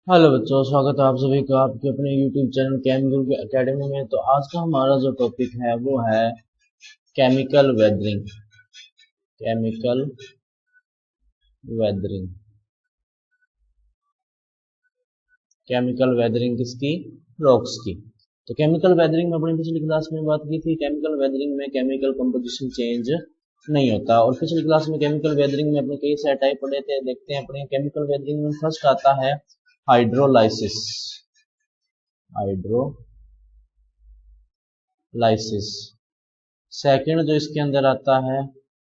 Hello बच्चों, स्वागत है आप सभी का आपके अपने YouTube चैनल केमिकल एकेडमी में। तो आज का हमारा जो टॉपिक है वो है chemical weathering. Chemical weathering. Chemical weathering किसकी? रॉक्स की। तो केमिकल वेदरिंग में अपनी पिछली क्लास में बात की थी। केमिकल वेदरिंग में केमिकल कंपोजिशन चेंज नहीं होता। और पिछली क्लास में केमिकल वेदरिंग में अपने कई सारे टाइप पढ़े थे। देखते हैं अपने केमिकल वेदरिंग में फर्स्ट आता है हाइड्रोलाइसिस। हाइड्रोलाइसिस। सेकंड जो इसके अंदर आता है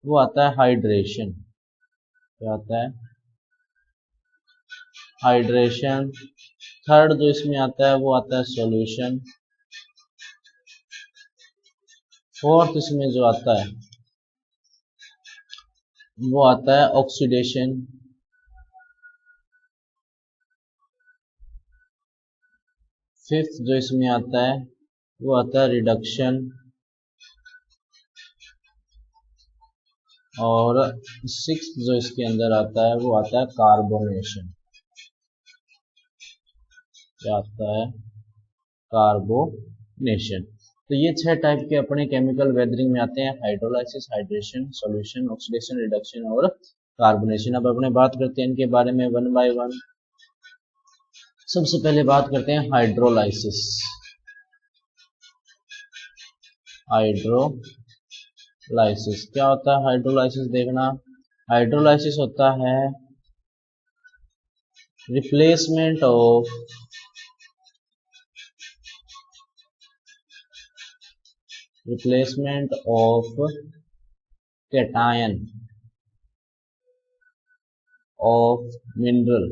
वो आता है हाइड्रेशन। क्या आता है? हाइड्रेशन। थर्ड जो इसमें आता है वो आता है सॉल्यूशन। फोर्थ इसमें जो आता है वो आता है ऑक्सीडेशन। फिफ्थ जो इसमें आता है वो आता है रिडक्शन। और सिक्स्थ जो इसके अंदर आता है वो आता है कार्बोनेशन। क्या आता है? कार्बोनेशन। तो ये 6 टाइप के अपने केमिकल वेदरिंग में आते हैं: hydrolysis, hydration, solution, oxidation, reduction और कार्बोनेशन। अब अपने बात करते हैं इनके बारे में वन बाय वन। सबसे पहले बात करते हैं हाइड्रोलाइसिस। हाइड्रोलाइसिस क्या होता है? हाइड्रोलाइसिस देखना, हाइड्रोलाइसिस होता है replacement of cation of mineral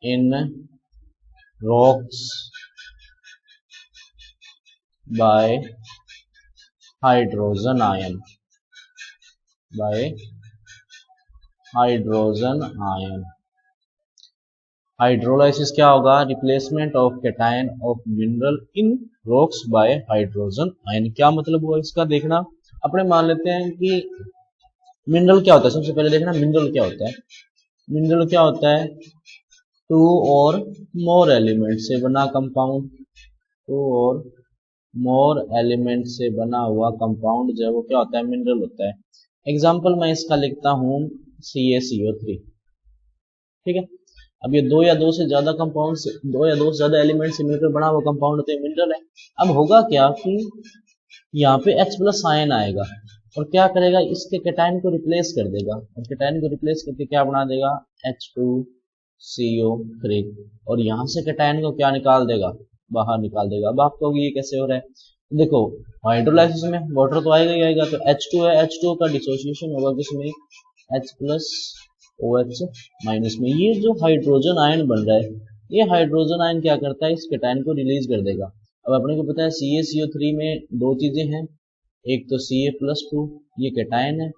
in rocks by hydrogen ion. Hydrolysis क्या होगा? Replacement of cation of mineral in rocks by hydrogen ion. क्या मतलब हुआ इसका? देखना, अपने मान लेते हैं कि मिनरल क्या होता है। सबसे पहले देखना मिनरल क्या होता है। मिनरल क्या होता है? 2 और मोर एलिमेंट से बना कंपाउंड। 2 और मोर एलिमेंट से बना हुआ कंपाउंड जो है वो क्या होता है? मिनरल होता है। एग्जाम्पल मैं इसका लिखता हूं CaCO3। ठीक है। अब ये 2 या 2 से ज्यादा कंपाउंड से 2 या 2 से ज्यादा एलिमेंट से मिलकर बना हुआ कंपाउंड तो मिनरल है। अब होगा क्या कि यहाँ पे H+ आयन आएगा और क्या करेगा? इसके कैटायन को रिप्लेस कर देगा। और कैटायन को रिप्लेस करके क्या बना देगा? H2CO3। और यहाँ से कैटायन को क्या निकाल देगा? बाहर निकाल देगा। अब आप कहोगे ये कैसे हो रहा है? देखो, हाइड्रोलाइसिस में वाटर तो आएगा ही आएगा। तो H2 है, H2 का डिसोसिएशन होगा किसमें? H+OH- में। ये जो हाइड्रोजन आयन बन रहा है, ये हाइड्रोजन आयन क्या करता है? इस कैटायन को रिलीज कर देगा। अब अपने को पता है CaCO3 में 2 चीजें हैं, एक तो Ca+2 ये कैटायन है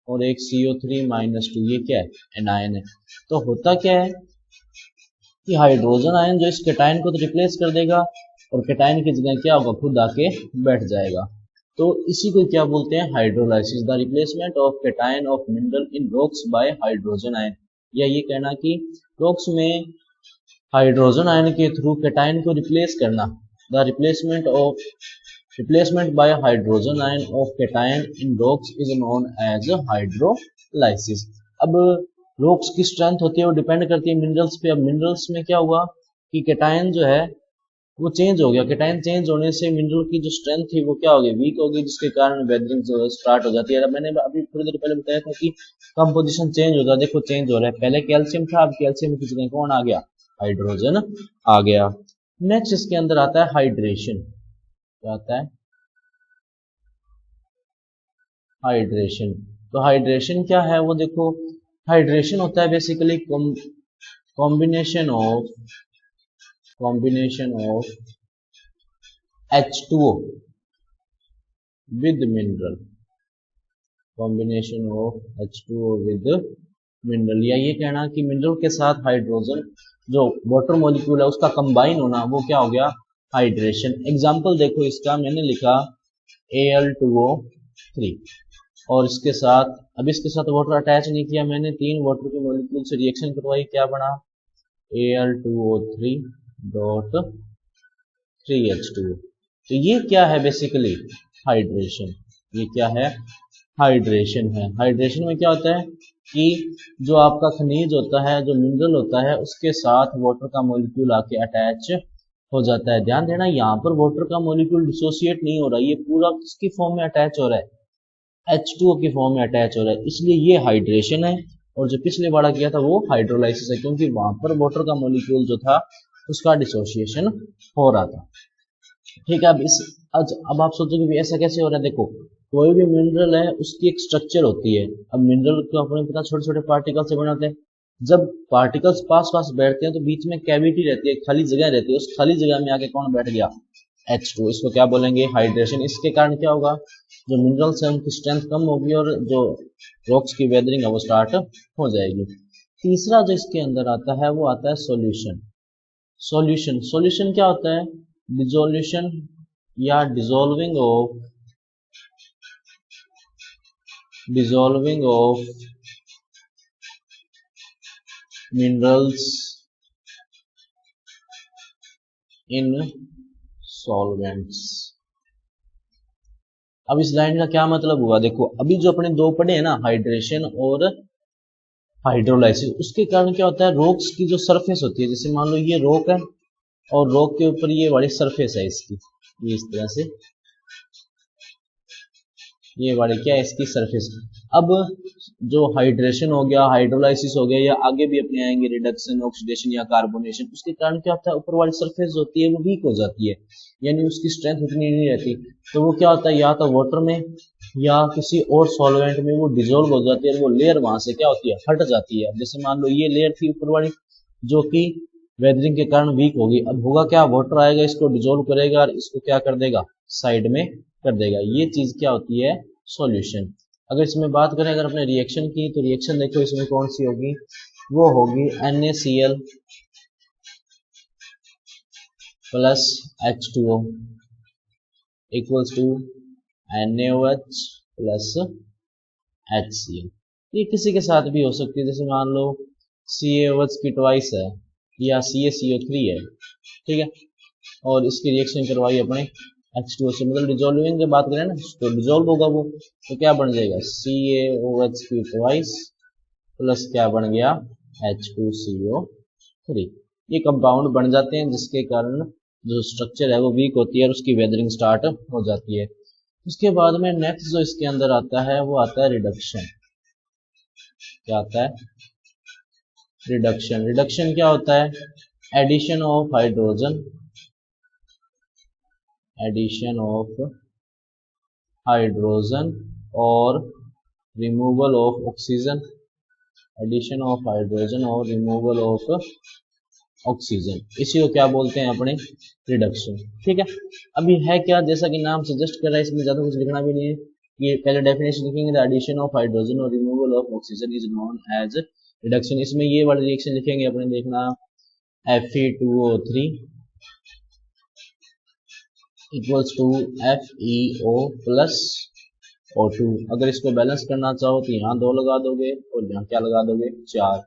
और एक CO3-2 ये क्या है? एनायन है। तो होता क्या है कि हाइड्रोजन आयन जो इस कैटायन को तो रिप्लेस कर देगा और कैटायन की जगह क्या होगा? खुद आके बैठ जाएगा। तो इसी को क्या बोलते हैं? Hydrolysis. The replacement of cation of mineral in rocks by hydrogen ion. या ये कहना कि रॉक्स में हाइड्रोजन आयन के थ्रू कैटायन को रिप्लेस करना। The replacement by hydrogen ion of cation in rocks is known as hydrolysis. अब rocks की स्ट्रेंथ होती है वो डिपेंड करती है मिनरल्स पे। अब मिनरल्स में क्या हुआ कि कैटायन जो है वो चेंज हो गया। कैटायन चेंज होने से मिनरल की जो स्ट्रेंथ थी वो क्या हो गई? वीक हो गई, जिसके कारण वेदरिंग जो स्टार्ट हो जाती है। मैंने अभी थोड़ी देर पहले बताया था कि कंपोजिशन चेंज हो जाता है। देखो चेंज हो रहा है, पहले कैल्शियम था, अब कैल्शियम की जगह कौन आ गया? हाइड्रोजन आ गया। नेक्स्ट इसके अंदर आता है हाइड्रेशन। क्या आता है? हाइड्रेशन। तो हाइड्रेशन क्या है वो देखो, हाइड्रेशन होता है basically combination of H2O with mineral। Combination of H2O with mineral. या ये कहना कि मिनरल के साथ हाइड्रोजन जो वाटर मॉलिक्यूल है उसका कंबाइन होना, वो क्या हो गया? हाइड्रेशन। एग्जांपल देखो इसका, मैंने लिखा Al2O3। और इसके साथ, अब इसके साथ वाटर अटैच नहीं किया मैंने, 3 वाटर के मॉलिक्यूल से रिएक्शन करवाई, क्या बना Al2O3 डॉट 3H2O। तो ये क्या है बेसिकली हाइड्रेशन। ये क्या है हाइड्रेशन है। हाइड्रेशन में क्या होता है कि जो आपका खनिज होता है, जो मिनरल होता है, उसके साथ वाटर का मॉलिक्यूल आके अटैच हो जाता है। ध्यान देना यहाँ पर वाटर का मॉलिक्यूल डिसोसिएट नहीं हो रहा, ये पूरा किसकी फॉर्म में अटैच हो रहा है, H2O की फॉर्म में अटैच हो रहा है, इसलिए ये हाइड्रेशन है। और जो पिछले वाला किया था वो हाइड्रोलाइसिस है, क्योंकि वहां पर वाटर का मॉलिक्यूल जो था उसका डिसोसिएशन हो रहा था। ठीक है। अब आप सोचोगे भी ऐसा कैसे हो रहा है। देखो कोई भी मिनरल है उसकी एक स्ट्रक्चर होती है। अब मिनरल को अपने पता छोटे छोटे पार्टिकल से बने होते हैं। जब पार्टिकल्स पास पास बैठते हैं तो बीच में कैविटी रहती है, खाली जगह रहती है, उस खाली जगह में आके कौन बैठ गया, H2। इसको क्या बोलेंगे हाइड्रेशन। इसके कारण क्या होगा, जो मिनरल्स है उनकी स्ट्रेंथ कम होगी और जो रॉक्स की वेदरिंग है वो स्टार्ट हो जाएगी। तीसरा जो इसके अंदर आता है वो आता है सॉल्यूशन। सॉल्यूशन क्या होता है, डिसोल्यूशन या dissolving of minerals in solvents. अब इस लाइन का क्या मतलब हुआ, देखो अभी जो अपने दो पढ़े हैं ना, हाइड्रेशन और हाइड्रोलाइसिस, उसके कारण क्या होता है, रॉक्स की जो सरफेस होती है, जैसे मान लो ये रॉक है और रॉक के ऊपर ये वाली सरफेस है इसकी, ये इस तरह से, ये वाली क्या है इसकी सरफेस। अब जो हाइड्रेशन हो गया, हाइड्रोलाइसिस हो गया, या आगे भी अपने आएंगे रिडक्शन, ऑक्सीडेशन या कार्बोनेशन, उसके कारण क्या होता है, ऊपर वाली सरफेस होती है वो वीक हो जाती है, यानी उसकी स्ट्रेंथ उतनी नहीं रहती। तो वो क्या होता है, या तो वाटर में या किसी और सॉल्वेंट में वो डिजोल्व हो जाती है और वो लेयर वहां से क्या होती है, हट जाती है। जैसे मान लो ये लेयर थी ऊपर वाली जो कि वेदरिंग के कारण वीक होगी, अब होगा क्या, वाटर आएगा इसको डिजोल्व करेगा और इसको क्या कर देगा, साइड में कर देगा। ये चीज क्या होती है, सॉल्यूशन। अगर इसमें बात करें अगर अपने रिएक्शन की, तो रिएक्शन देखो इसमें कौन सी होगी, वो होगी NaCl plus H2O equals to NaOH plus HCl। ये किसी के साथ भी हो सकती है, जैसे मान लो CaOH की ट्वाइस है या CaCO3 है, ठीक है, और इसकी रिएक्शन करवाई अपने H2O से, मतलब डिजोल्विंग की बात करें ना तो डिजोल्व होगा वो, तो क्या बन जाएगा CaOH की ट्वाइस प्लस क्या बन गया H2CO3। ये कंपाउंड बन जाते हैं जिसके कारण जो स्ट्रक्चर है वो वीक होती है और उसकी वेदरिंग स्टार्ट हो जाती है। उसके बाद में नेक्स्ट जो इसके अंदर आता है वो आता है रिडक्शन। क्या आता है, रिडक्शन। रिडक्शन क्या होता है, addition of hydrogen, addition of hydrogen और removal of oxygen, addition of hydrogen और रिमूवल ऑफ ऑक्सीजन, इसी को क्या बोलते हैं अपने रिडक्शन। ठीक है। अभी है क्या, जैसा कि नाम सजेस्ट कर रहा है, इसमें ज्यादा कुछ लिखना भी नहीं है, ये पहले डेफिनेशन लिखेंगे, द एडिशन ऑफ हाइड्रोजन और removal of oxygen is known as reduction. इसमें ये वाले रिएक्शन लिखेंगे अपने, देखना Fe2O3 equals to FeO plus O2। अगर इसको बैलेंस करना चाहो तो यहाँ 2 लगा दोगे और यहाँ क्या लगा दोगे, 4।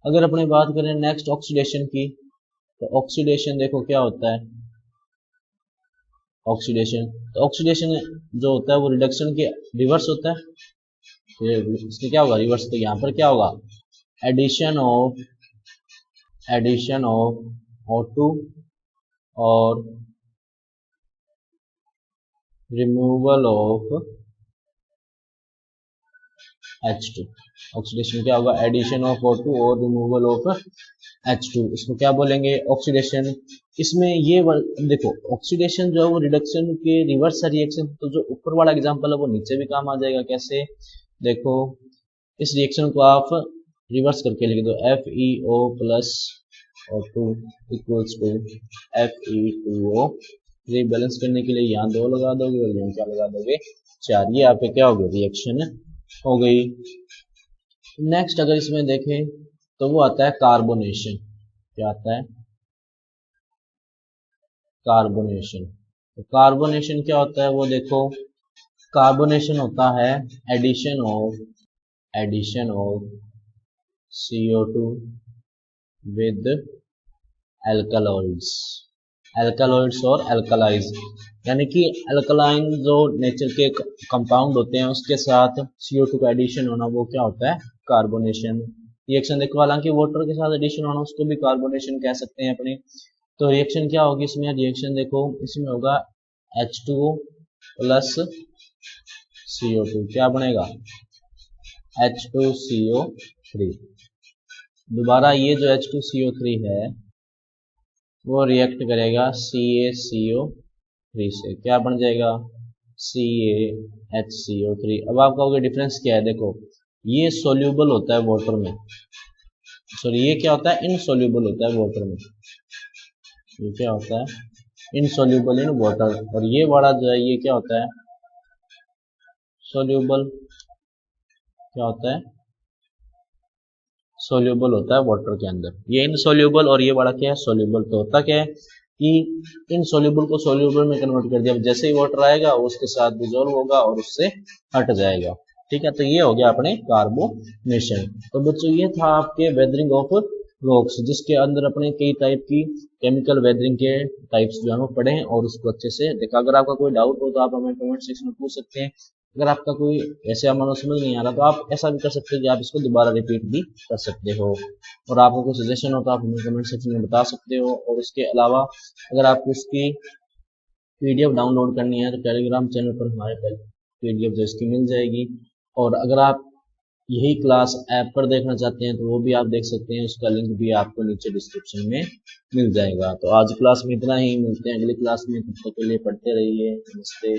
अगर अपने बात करें नेक्स्ट ऑक्सीडेशन की, तो ऑक्सीडेशन देखो क्या होता है, ऑक्सीडेशन, तो ऑक्सीडेशन जो होता है वो रिडक्शन के रिवर्स होता है। इसमें क्या होगा, रिवर्स, तो यहाँ पर क्या होगा, एडिशन ऑफ O2 और रिमूवल ऑफ H2। ऑक्सीडेशन क्या होगा, एडिशन ऑफ O2 और रिमूवल ऑफ H2, इसको क्या बोलेंगे, ऑक्सीडेशन। इसमें ये देखो ऑक्सीडेशन जो है वो रिडक्शन के रिवर्स है रिएक्शन, तो जो ऊपर वाला एग्जांपल है वो नीचे भी काम आ जाएगा। कैसे, देखो इस रिएक्शन को आप रिवर्स करके लिख दो, FeO plus O2 equals to Fe2O। Balance करने के लिए यहाँ 2 लगा दोगे और यहाँ क्या लगा दोगे, 4। ये आपके क्या हो गया, रिएक्शन हो गई। नेक्स्ट अगर इसमें देखें तो वो आता है कार्बोनेशन। क्या आता है, कार्बोनेशन। तो कार्बोनेशन क्या होता है वो देखो, कार्बोनेशन होता है addition of CO2 with alkaloids और एल्कलाइज, यानी कि एल्कलाइन जो नेचर के कंपाउंड होते हैं उसके साथ CO2 का एडिशन होना, वो क्या होता है? कार्बोनेशन। रिएक्शन देखो, हालांकि वाटर के साथ एडिशन होना उसको भी कार्बोनेशन कह सकते हैं अपने। तो रिएक्शन क्या होगी इसमें? रिएक्शन देखो, इसमें होगा H2O प्लस CO2, क्या बनेगा? H2CO3। दोबारा ये जो H2CO3 है वो रिएक्ट करेगा CaCO3 से, क्या बन जाएगा? CaHCO3। अब आप कहोगे डिफरेंस क्या है? देखो, ये सोल्यूबल होता है वाटर में, सॉरी ये क्या होता है? इनसोल्यूबल होता है वाटर में। ये क्या होता है? Insoluble in water. और ये वाला जो है ये क्या होता है? सोल्यूबल। क्या होता है? सोल्यूबल होता है वाटर के अंदर। ये इनसोल्यूबल और ये वाला क्या है? सोल्यूबल। तो होता क्या है कि इनसोल्यूबल को सोल्यूबल में कन्वर्ट कर दिया, जैसे ही वाटर आएगा उसके साथ डिजोल्व होगा और उससे हट जाएगा। ठीक है, तो ये हो गया अपने कार्बोनेशन। तो बच्चों ये था आपके वेदरिंग ऑफ रॉक्स, जिसके अंदर अपने कई टाइप की केमिकल वेदरिंग के टाइप्स जो है वो पढ़े हैं और उसको अच्छे से देखा। अगर आपका कोई डाउट हो तो आप हमें कमेंट सेक्शन में पूछ सकते हैं। अगर आपका कोई ऐसे हमारा समझ नहीं आ रहा तो आप ऐसा भी कर सकते हैं कि आप इसको दोबारा रिपीट भी कर सकते हो। और आपको कोई सजेशन हो तो आप हमें कमेंट सेक्शन में बता सकते हो। और उसके अलावा अगर आपको इसकी PDF डाउनलोड करनी है तो टेलीग्राम चैनल पर हमारे PDF जो इसकी मिल जाएगी। और अगर आप यही क्लास ऐप पर देखना चाहते हैं तो वो भी आप देख सकते हैं, उसका लिंक भी आपको नीचे डिस्क्रिप्शन में मिल जाएगा। तो आज क्लास में इतना ही, मिलते हैं अगली क्लास में, तब तक के लिए पढ़ते रहिए। नमस्ते।